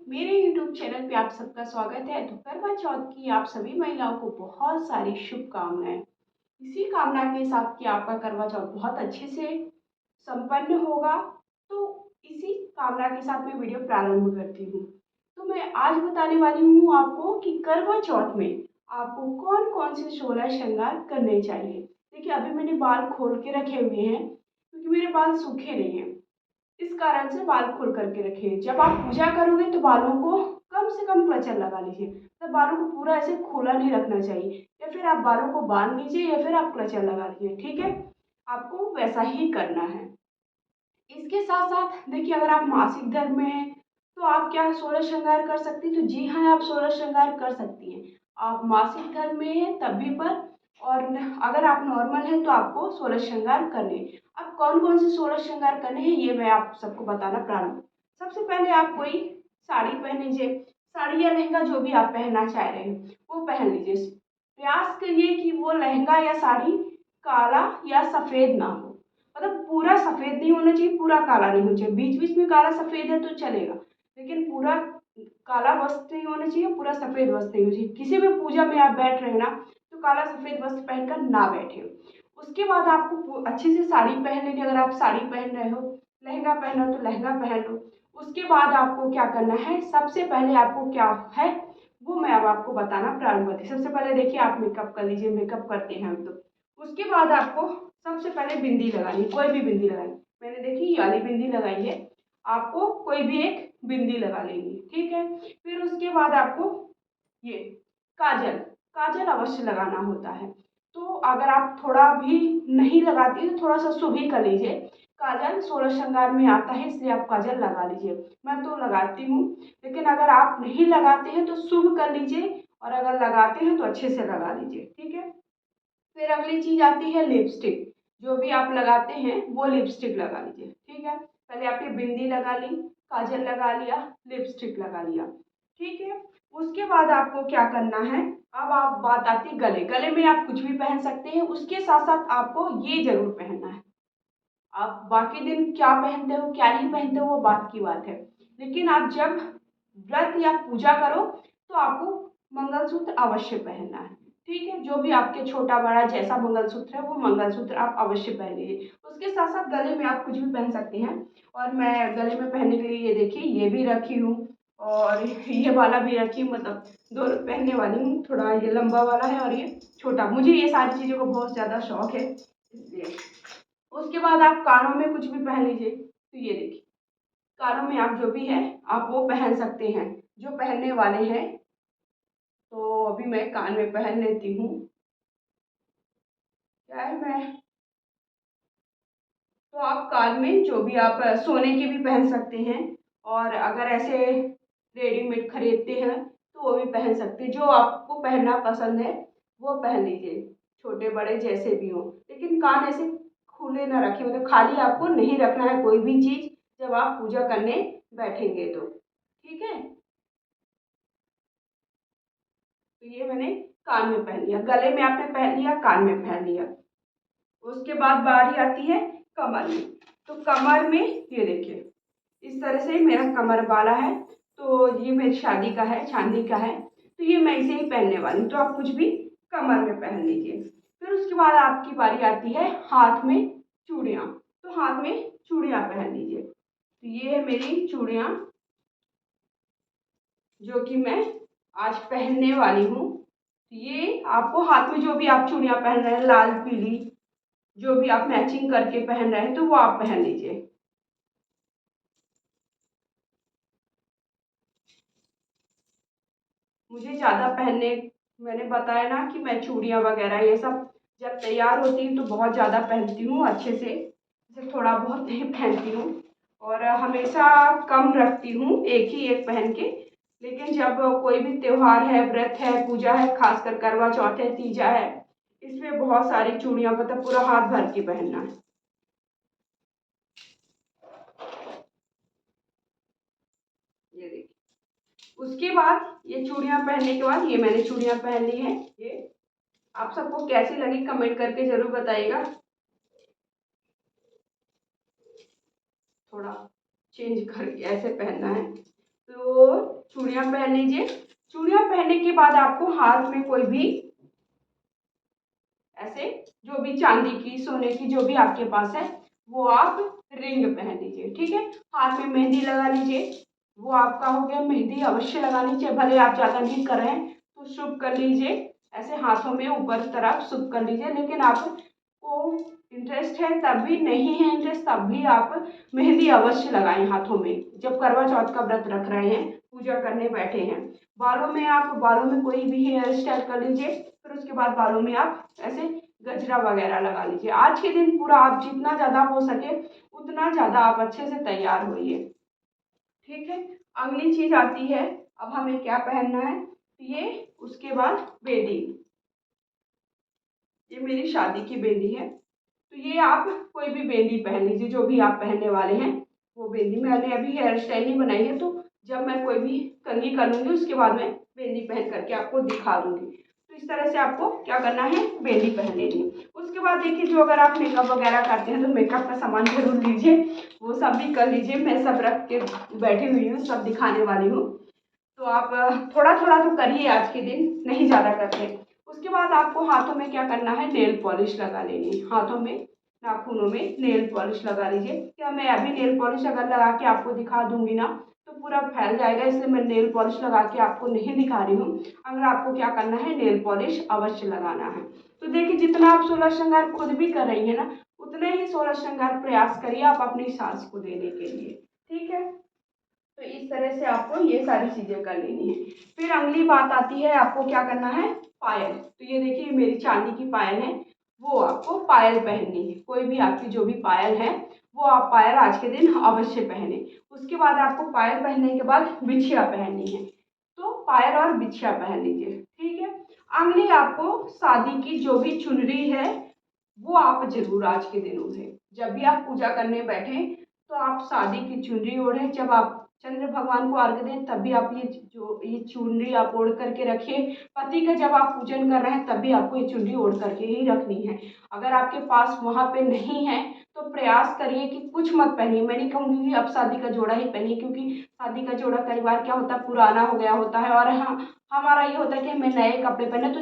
मेरे YouTube channel पे आप सबका स्वागत है। तो करवा चौथ की आप सभी महिलाओं को बहुत सारी शुभकामनाएं। इसी कामना के साथ कि आपका करवा चौथ बहुत अच्छे से संपन्न होगा। तो इसी कामना के साथ मैं वीडियो प्रारंभ करती हूँ। तो मैं आज बताने वाली हूँ आपको कि करवा चौथ में आपको कौन कौन से 16 श्रृंगार करने चाहिए। देखिए, अभी मैंने बाल खोल के रखे हुए हैं क्योंकि मेरे बाल सूखे नहीं हैं। इस कारण से बाल खोल करके रखिए। जब आप पूजा करोगे तो बालों को कम से कम क्लचर लगा लीजिए। तो बालों को पूरा ऐसे खुला नहीं रखना चाहिए, या फिर आप बालों को बांध लीजिए या फिर आप क्लचर लगा लीजिए। ठीक है, आपको वैसा ही करना है। इसके साथ साथ देखिए, अगर आप मासिक धर्म में हैं तो आप क्या 16 श्रृंगार कर सकती हैं? तो जी हाँ, आप 16 श्रृंगार कर सकती हैं। आप मासिक धर्म में हैं तभी पर, और अगर आप नॉर्मल हैं तो आपको 16 श्रृंगार करने हैं। अब कौन कौन से 16 श्रृंगार करने हैं ये मैं आप सबको बताना प्रारंभ। सबसे पहले आप कोई साड़ी पहन लीजिए। साड़ी या लहंगा जो भी आप पहनना चाह रहे हैं वो पहन लीजिए। प्रयास करिए कि वो लहंगा या साड़ी काला या सफ़ेद ना हो। मतलब पूरा सफ़ेद नहीं होना चाहिए, पूरा काला नहीं होना चाहिए। बीच बीच में काला सफ़ेद है तो चलेगा, लेकिन पूरा काला वस्त्र नहीं होना चाहिए, पूरा सफ़ेद वस्त्र नहीं होना चाहिए। किसी भी पूजा में आप बैठ रहे हैं ना, तो काला सफ़ेद वस्त्र पहनकर ना बैठे। उसके बाद आपको अच्छी से साड़ी पहन लेनी। अगर आप साड़ी पहन रहे हो, लहंगा पहन रहे हो तो लहंगा पहन लो। उसके बाद आपको क्या करना है, सबसे पहले आपको क्या है वो मैं अब आपको बताना प्रारंभ करती हूँ। सबसे पहले देखिए, आप मेकअप कर लीजिए। मेकअप करते हैं हम तो उसके बाद आपको सबसे पहले बिंदी लगानी, कोई भी बिंदी लगानी। मैंने देखी ये वाली बिंदी लगाई है, आपको कोई भी एक बिंदी लगा लेंगी। ठीक है, फिर उसके बाद आपको ये काजल काजल अवश्य लगाना होता है। तो अगर आप थोड़ा भी नहीं लगाती तो थोड़ा सा शुभ ही कर लीजिए। काजल 16 श्रृंगार में आता है, इसलिए आप काजल लगा लीजिए। मैं तो लगाती हूँ, लेकिन अगर आप नहीं लगाते हैं तो शुभ कर लीजिए, और अगर लगाते हैं तो अच्छे से लगा लीजिए। ठीक है, फिर अगली चीज आती है लिपस्टिक। जो भी आप लगाते हैं वो लिपस्टिक लगा लीजिए। ठीक है, पहले आपने बिंदी लगा ली, काजल लगा लिया, लिपस्टिक लगा लिया। ठीक है, उसके बाद आपको क्या करना है, अब आप बात आती है गले। गले में आप कुछ भी पहन सकते हैं, उसके साथ साथ आपको ये जरूर पहनना है। आप बाकी दिन क्या पहनते हो क्या नहीं पहनते हो वो बात की बात है, लेकिन आप जब व्रत या पूजा करो तो आपको मंगलसूत्र अवश्य पहनना है। ठीक है, जो भी आपके छोटा बड़ा जैसा मंगलसूत्र है वो मंगलसूत्र आप अवश्य पहन लीजिए। उसके साथ साथ गले में आप कुछ भी पहन सकते हैं, और मैं गले में पहनने के लिए ये देखिए ये भी रखी हूँ, और ये वाला भी रखी हूँ। मतलब दोनों पहनने वाली हूँ, थोड़ा ये लंबा वाला है और ये छोटा। मुझे ये सारी चीज़ों का बहुत ज़्यादा शौक है, इसलिए। उसके बाद आप कानों में कुछ भी पहन लीजिए। तो ये देखिए, कानों में आप जो भी है आप वो पहन सकते हैं, जो पहनने वाले हैं। तो अभी मैं कान में पहन लेती हूँ। क्या है, मैं तो आप कान में जो भी आप सोने के भी पहन सकते हैं, और अगर ऐसे रेडीमेड खरीदते हैं तो वो भी पहन सकते हैं। जो आपको पहनना पसंद है वो पहन लीजिए, छोटे बड़े जैसे भी हो। लेकिन कान ऐसे खुले ना रखें, मतलब खाली आपको नहीं रखना है कोई भी चीज़ जब आप पूजा करने बैठेंगे तो। ठीक है, तो ये मैंने कान में पहन लिया, गले में आपने पहन लिया, कान में पहन लिया। उसके बाद बारी आती है कमर में। तो कमर में ये देखिए, इस तरह से मेरा कमर वाला है। तो ये मेरी शादी का है, चांदी का है, तो ये मैं इसे ही पहनने वाली हूँ। तो आप कुछ भी कमर में पहन लीजिए। फिर उसके बाद आपकी बारी आती है हाथ में चूड़ियाँ। तो हाथ में चूड़ियाँ पहन लीजिए। तो ये है मेरी चूड़ियाँ जो कि मैं आज पहनने वाली हूँ। ये आपको हाथ में जो भी आप चूड़ियाँ पहन रहे हैं, लाल पीली जो भी आप मैचिंग करके पहन रहे हैं तो वो आप पहन लीजिए। मुझे ज़्यादा पहनने, मैंने बताया ना कि मैं चूड़ियाँ वगैरह ये सब जब तैयार होती हूँ तो बहुत ज़्यादा पहनती हूँ अच्छे से, जैसे थोड़ा बहुत नहीं पहनती हूँ। और हमेशा कम रखती हूँ, एक ही एक पहन के। लेकिन जब कोई भी त्योहार है, व्रत है, पूजा है, खासकर करवा चौथ है, तीजा है, इसमें बहुत सारी चूड़ियाँ, मतलब पूरा हाथ भर के पहनना है। ये देखिए, उसके बाद ये चूड़ियाँ पहनने के बाद ये मैंने चूड़ियाँ पहन ली हैं। ये आप सबको कैसी लगी कमेंट करके ज़रूर बताइएगा। थोड़ा चेंज करके ऐसे पहनना है। तो चूड़ियाँ पहन लीजिए। चूड़ियाँ पहनने के बाद आपको हाथ में कोई भी ऐसे जो भी चांदी की, सोने की, जो भी आपके पास है वो आप रिंग पहन लीजिए। ठीक है, हाथ में मेहंदी लगा लीजिए। वो आपका हो गया। मेहंदी अवश्य लगानी चाहिए, भले आप ज़्यादा नहीं कर रहे हैं तो शुभ कर लीजिए, ऐसे हाथों में ऊपर तरफ शुभ कर लीजिए। लेकिन आपको इंटरेस्ट है तब भी, नहीं है इंटरेस्ट तब भी आप मेहंदी अवश्य लगाएं हाथों में, जब करवा चौथ का व्रत रख रहे हैं, पूजा करने बैठे हैं। बालों में कोई भी हेयर स्टाइल कर लीजिए, फिर उसके बाद बालों में आप ऐसे गजरा वगैरह लगा लीजिए। आज के दिन पूरा आप जितना ज़्यादा हो सके उतना ज़्यादा आप अच्छे से तैयार होइए। ठीक है, अगली चीज़ आती है, अब हमें क्या पहनना है। ये उसके बाद बेदी, ये मेरी शादी की बेदी है, तो ये आप कोई भी बेदी पहन लीजिए, जो भी आप पहनने वाले हैं वो बेदी। मैंने अभी हेयर स्टाइल नहीं बनाई है, तो जब मैं कोई भी कंघी कर लूँगी उसके बाद मैं बेदी पहन करके आपको दिखा दूँगी। तो इस तरह से आपको क्या करना है, बेदी पहन लेनी है। उसके बाद देखिए, जो अगर आप मेकअप वगैरह करते हैं तो मेकअप का सामान जरूर लीजिए, वो सब भी कर लीजिए। मैं सब रख के बैठी हुई हूँ, सब दिखाने वाली हूँ, तो आप थोड़ा थोड़ा तो करिए आज के दिन, नहीं ज़्यादा करते। उसके बाद आपको हाथों में क्या करना है, नेल पॉलिश लगा लेनी है। हाथों में, नाखूनों में नेल पॉलिश लगा लीजिए। क्या मैं अभी नेल पॉलिश अगर लगा के आपको दिखा दूंगी ना तो पूरा फैल जाएगा, इसलिए मैं नेल पॉलिश लगा के आपको नहीं दिखा रही हूँ। अगर आपको क्या करना है, नेल पॉलिश अवश्य लगाना है। तो देखिए, जितना आप 16 श्रृंगार खुद भी कर रही है ना, उतने ही 16 श्रृंगार प्रयास करिए आप अपनी सास को देने के लिए। ठीक है, तो इस तरह से आपको ये सारी चीज़ें कर लेनी है। फिर अगली बात आती है, आपको क्या करना है, पायल। तो ये देखिए, मेरी चांदी की पायल है, वो आपको पायल पहननी है। कोई भी आपकी जो भी पायल है वो आप पायल आज के दिन अवश्य पहने। उसके बाद आपको पायल पहनने के बाद बिछिया पहननी है, तो पायल और बिछिया पहन लीजिए। ठीक है, अगली आपको शादी की जो भी चुनरी है वो आप जरूर आज के दिन ओढ़े। जब भी आप पूजा करने बैठे तो आप शादी की चुनरी ओढ़े। जब आप चंद्र भगवान को अर्घ दें तब भी आप ये चुनरी आप ओढ़ करके रखिए। पति का जब आप पूजन कर रहे हैं तब भी आपको ये चुनरी ओढ़ करके ही रखनी है। अगर आपके पास वहाँ पे नहीं है तो प्रयास करिए कि कुछ मत पहनिए। मैं नहीं कहूँगी कि अब शादी का जोड़ा ही पहनिए, क्योंकि शादी का जोड़ा कई बार क्या होता है, पुराना हो गया होता है, और हमारा ये होता है कि हमें नए कपड़े पहने। तो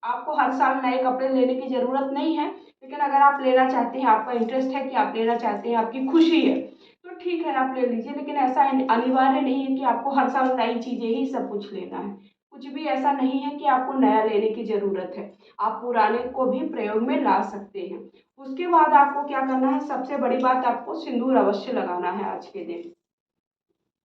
आपको हर साल नए कपड़े लेने की ज़रूरत नहीं है, लेकिन अगर आप लेना चाहते हैं, आपका इंटरेस्ट है कि आप लेना चाहते हैं, आपकी खुशी है, तो ठीक है आप ले लीजिए। लेकिन ऐसा अनिवार्य नहीं है कि आपको हर साल नई चीज़ें ही सब कुछ लेना है। कुछ भी ऐसा नहीं है कि आपको नया लेने की ज़रूरत है, आप पुराने को भी प्रयोग में ला सकते हैं। उसके बाद आपको क्या करना है, सबसे बड़ी बात, आपको सिंदूर अवश्य लगाना है आज के दिन।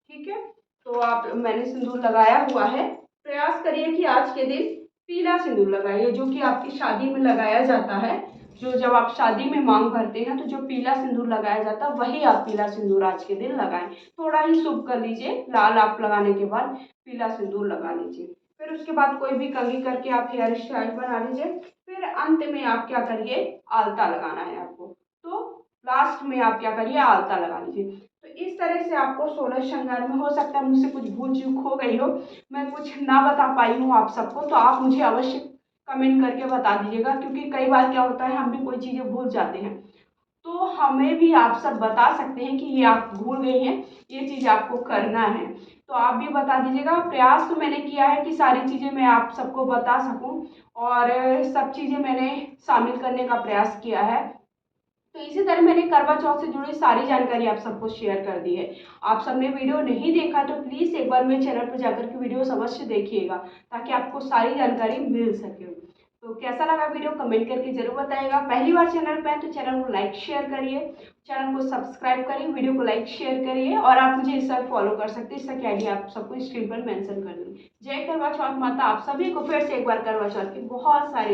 ठीक है, तो मैंने सिंदूर लगाया हुआ है। प्रयास करिए कि आज के दिन पीला सिंदूर लगाइए, जो कि आपकी शादी में लगाया जाता है। जो जब आप शादी में मांग भरते हैं तो जो पीला सिंदूर लगाया जाता है वही आप पीला सिंदूर आज के दिन लगाएं। थोड़ा ही शुभ कर लीजिए, लाल आप लगाने के बाद पीला सिंदूर लगा लीजिए। फिर उसके बाद कोई भी कंघी करके आप हेयर स्टाइल बना लीजिए। फिर अंत में आप क्या करिए, आलता लगाना है आपको, तो लास्ट में आप क्या करिए, आलता लगा लीजिए। तो इस तरह से आपको 16 श्रृंगार में, हो सकता है मुझसे कुछ भूल चूक हो गई हो, मैं कुछ ना बता पाई हूँ आप सबको, तो आप मुझे अवश्य कमेंट करके बता दीजिएगा, क्योंकि कई बार क्या होता है, हम भी कोई चीज़ें भूल जाते हैं, तो हमें भी आप सब बता सकते हैं कि ये आप भूल गई हैं, ये चीज़ आपको करना है, तो आप भी बता दीजिएगा। प्रयास तो मैंने किया है कि सारी चीज़ें मैं आप सबको बता सकूं, और सब चीज़ें मैंने शामिल करने का प्रयास किया है। तो इसी तरह मैंने करवा चौथ से जुड़ी सारी जानकारी आप सबको शेयर कर दी है। आप सबने वीडियो नहीं देखा तो प्लीज़ एक बार मेरे चैनल पर जाकर के वीडियो अवश्य देखिएगा, ताकि आपको सारी जानकारी मिल सके। तो कैसा लगा वीडियो कमेंट करके जरूर बताइएगा। पहली बार चैनल पे है तो चैनल को लाइक शेयर करिए, चैनल को सब्सक्राइब करिए, वीडियो को लाइक शेयर करिए, और आप मुझे इस पर फॉलो कर सकते हैं। इसका क्या आईडी आप सबको स्क्रीन पर मेंशन कर दूँगी। जय करवा चौथ माता, आप सभी को फिर से एक बार करवा चौथ की बहुत सारी